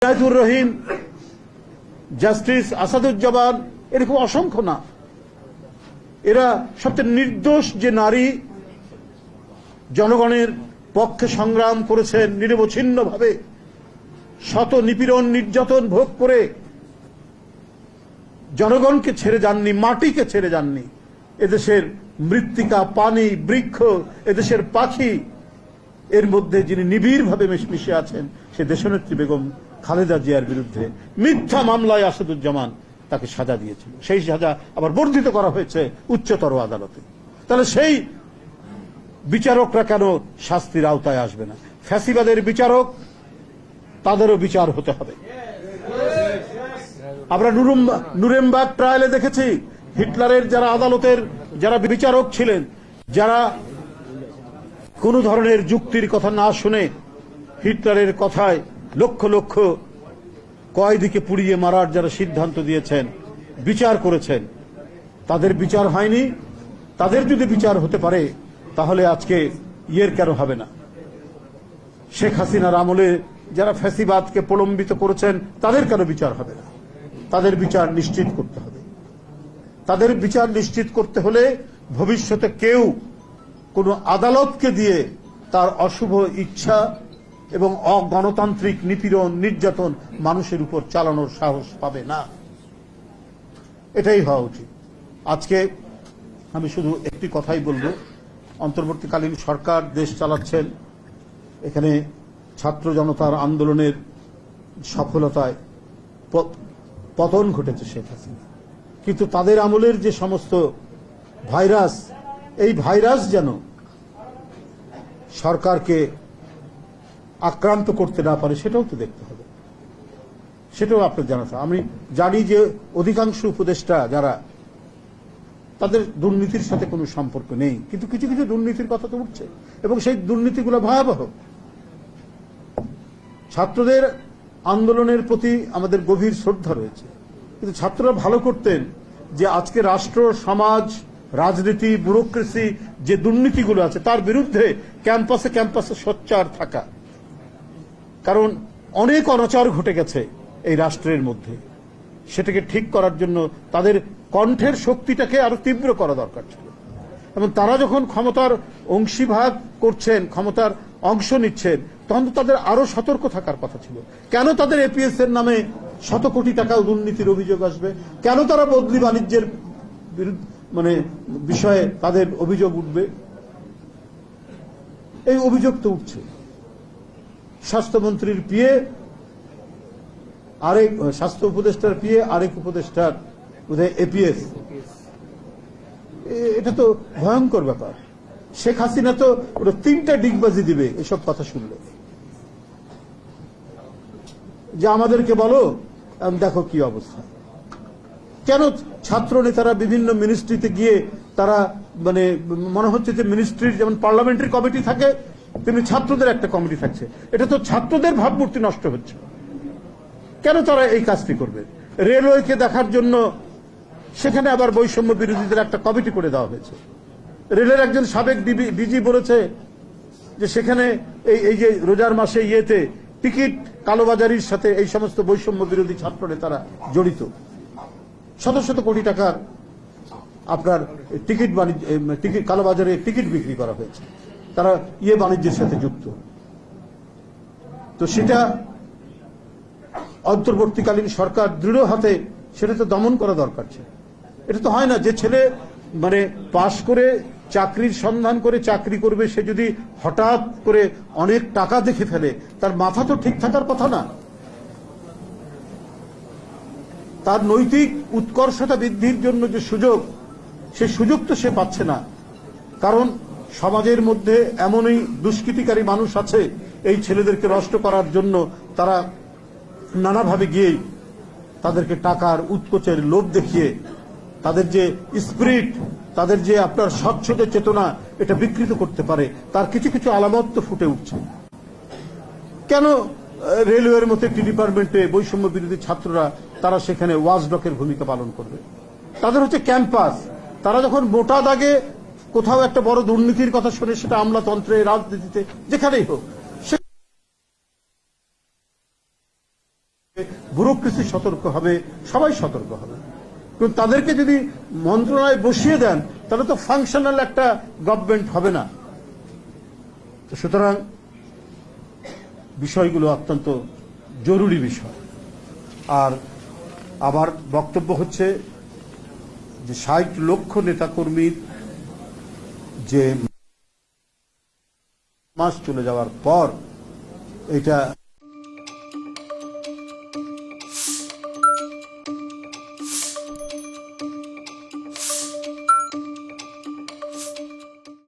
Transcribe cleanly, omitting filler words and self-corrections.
Inayetur Rahim, justice Asaduzzaman, এরকম অসংখ্য না। এরা সবচেয়ে নির্দোষ যে নারী জনগণের পক্ষে সংগ্রাম করেছেন নিরবচ্ছিন্নভাবে, শত নিপীড়ন নির্যাতন ভোগ করে জনগণকে ছেড়ে যাননি, মাটিকে ছেড়ে যাননি। এদেশের মৃত্তিকা, পানি, বৃক্ষ, এদেশের পাখি, এর মধ্যে যিনি নিবিড়ভাবে মিশে আছেন সে দেশনেত্রী বেগম খালেদা জিয়ার বিরুদ্ধে মিথ্যা মামলায় আসাদুজ্জামান তাকে সাজা দিয়েছিল। সেই সাজা আবার বর্ধিত করা হয়েছে উচ্চতর আদালতে। তাহলে সেই বিচারকরা কেন শাস্তির আওতায় আসবে না? ফ্যাসিবাদের বিচারক, তাদেরও বিচার হতে হবে। আমরা নুরেমবার্গ ট্রায়ালে দেখেছি হিটলারের যারা আদালতের যারা বিচারক ছিলেন, যারা কোন ধরনের যুক্তির কথা না শুনে হিটলারের কথায় লক্ষ লক্ষ কয়েদিকে পুড়িয়ে মারার যারা সিদ্ধান্ত দিয়েছেন, বিচার করেছেন, তাদের বিচার হয়নি। তাদের যদি বিচার হতে পারে তাহলে আজকে কেন হবে না? শেখ হাসিনার আমলে যারা ফ্যাসিবাদকে প্রলম্বিত করেছেন তাদের কেন বিচার হবে না? তাদের বিচার নিশ্চিত করতে হবে। তাদের বিচার নিশ্চিত করতে হলে ভবিষ্যতে কেউ কোন আদালতকে দিয়ে তার অশুভ ইচ্ছা এবং অগণতান্ত্রিক নিপীড়ন নির্যাতন মানুষের উপর চালানোর সাহস পাবে না। এটাই হওয়া উচিত। আজকে আমি শুধু একটি কথাই বলবো, অন্তর্বর্তীকালীন সরকার দেশ চালাচ্ছেন, এখানে ছাত্র জনতার আন্দোলনের সফলতায় পতন ঘটেছে শেখ হাসিনা, কিন্তু তাদের আমলের যে সমস্ত ভাইরাস, এই ভাইরাস যেন সরকারকে আক্রান্ত করতে না পারে সেটাও তো দেখতে হবে, সেটাও আপনার জানা। আমি জানি যে অধিকাংশ উপদেষ্টা যারা, তাদের দুর্নীতির সাথে কোনো সম্পর্ক নেই, কিন্তু কিছু কিছু দুর্নীতির কথা তো উঠছে এবং সেই দুর্নীতিগুলো ভয়াবহ। ছাত্রদের আন্দোলনের প্রতি আমাদের গভীর শ্রদ্ধা রয়েছে, কিন্তু ছাত্ররা ভালো করতেন যে আজকে রাষ্ট্র, সমাজ, রাজনীতি, ব্যুরোক্রেসি যে দুর্নীতিগুলো আছে তার বিরুদ্ধে ক্যাম্পাসে ক্যাম্পাসে সোচ্চার থাকা। কারণ অনেক অনাচার ঘটে গেছে এই রাষ্ট্রের মধ্যে, সেটাকে ঠিক করার জন্য তাদের কণ্ঠের শক্তিটাকে আরো তীব্র করা দরকার ছিল। এবং তারা যখন ক্ষমতার অংশীভাগ করছেন, ক্ষমতার অংশ নিচ্ছেন, তখন তো তাদের আরো সতর্ক থাকার কথা ছিল। কেন তাদের এপিএস এর নামে শত কোটি টাকা দুর্নীতির অভিযোগ আসবে? কেন তারা বদলি বাণিজ্যের বিষয়ে তাদের অভিযোগ উঠবে? এই অভিযোগ তো উঠছে। স্বাস্থ্যমন্ত্রীর পিএ আরেক, স্বাস্থ্য উপদেষ্টার পিএ আরেক উপদেষ্টার বোধহয় এপিএস। এটা তো ভয়ঙ্কর ব্যাপার। শেখ হাসিনা তো ওরা 3টা ডিগবাজি দিবে এসব কথা শুনলে, যে আমাদেরকে বলো দেখো কি অবস্থা। কেন ছাত্র নেতারা বিভিন্ন মিনিস্ট্রিতে গিয়ে তারা মনে হচ্ছে যে মিনিস্ট্রির যেমন পার্লামেন্টারি কমিটি থাকে তেমনি ছাত্রদের একটা কমিটি থাকছে। এটা তো ছাত্রদের ভাবমূর্তি নষ্ট হচ্ছে। কেন তারা এই কাজটি করবে? রেলওয়েকে দেখার জন্য সেখানে আবার বৈষম্য বিরোধীদের একটা কমিটি করে দেওয়া হয়েছে। রেলের একজন সাবেক ডিজি বলেছে যে সেখানে এই যে রোজার মাসে টিকিট কালোবাজারির সাথে এই সমস্ত বৈষম্য বিরোধী ছাত্র নেতারা জড়িত। শত শত কোটি টাকার আপনার টিকিট কালোবাজারে টিকিট বিক্রি করা হয়েছে, তারা বাণিজ্যের সাথে যুক্ত। তো সেটা অন্তর্বর্তীকালীন সরকার দৃঢ় হাতে সেটা তো দমন করা দরকার ছিল। এটা তো হয় না যে ছেলে পাশ করে চাকরির সন্ধান করে চাকরি করবে, সে যদি হঠাৎ করে অনেক টাকা দেখে ফেলে, তার মাথা তো ঠিক থাকার কথা না। তার নৈতিক উৎকর্ষতা বৃদ্ধির জন্য যে সুযোগ, সে সুযোগ তো সে পাচ্ছে না। কারণ সমাজের মধ্যে এমনই দুষ্কৃতিকারী মানুষ আছে, এই ছেলেদেরকে নষ্ট করার জন্য তারা নানাভাবে গিয়ে তাদেরকে টাকার উৎকোচের লোভ দেখিয়ে তাদের যে স্পিরিট, তাদের যে আপনার স্বচ্ছতা চেতনা, এটা বিকৃত করতে পারে। তার কিছু কিছু আলামত তো ফুটে উঠছে। কেন রেলওয়ের মতো একটি ডিপার্টমেন্টে বৈষম্য বিরোধী ছাত্ররা তারা সেখানে ওয়াচডগের ভূমিকা পালন করবে? তাদের হচ্ছে ক্যাম্পাস। তারা যখন মোটা দাগে কোথাও একটা বড় দুর্নীতির কথা শুনে, সেটা আমলাতন্ত্রে, রাজনীতিতে, যেখানেই হোক, ব্যুরোক্রেসি সতর্ক হবে, সবাই সতর্ক হবে। কিন্তু তাদেরকে যদি মন্ত্রণালয়ে বসিয়ে দেন তাহলে তো ফাংশনাল একটা গভর্নমেন্ট হবে না। সুতরাং বিষয়গুলো অত্যন্ত জরুরি বিষয়। আর আমার বক্তব্য হচ্ছে যে ৬০ লক্ষ নেতাকর্মীর যে মাস চলে যাওয়ার পর এটা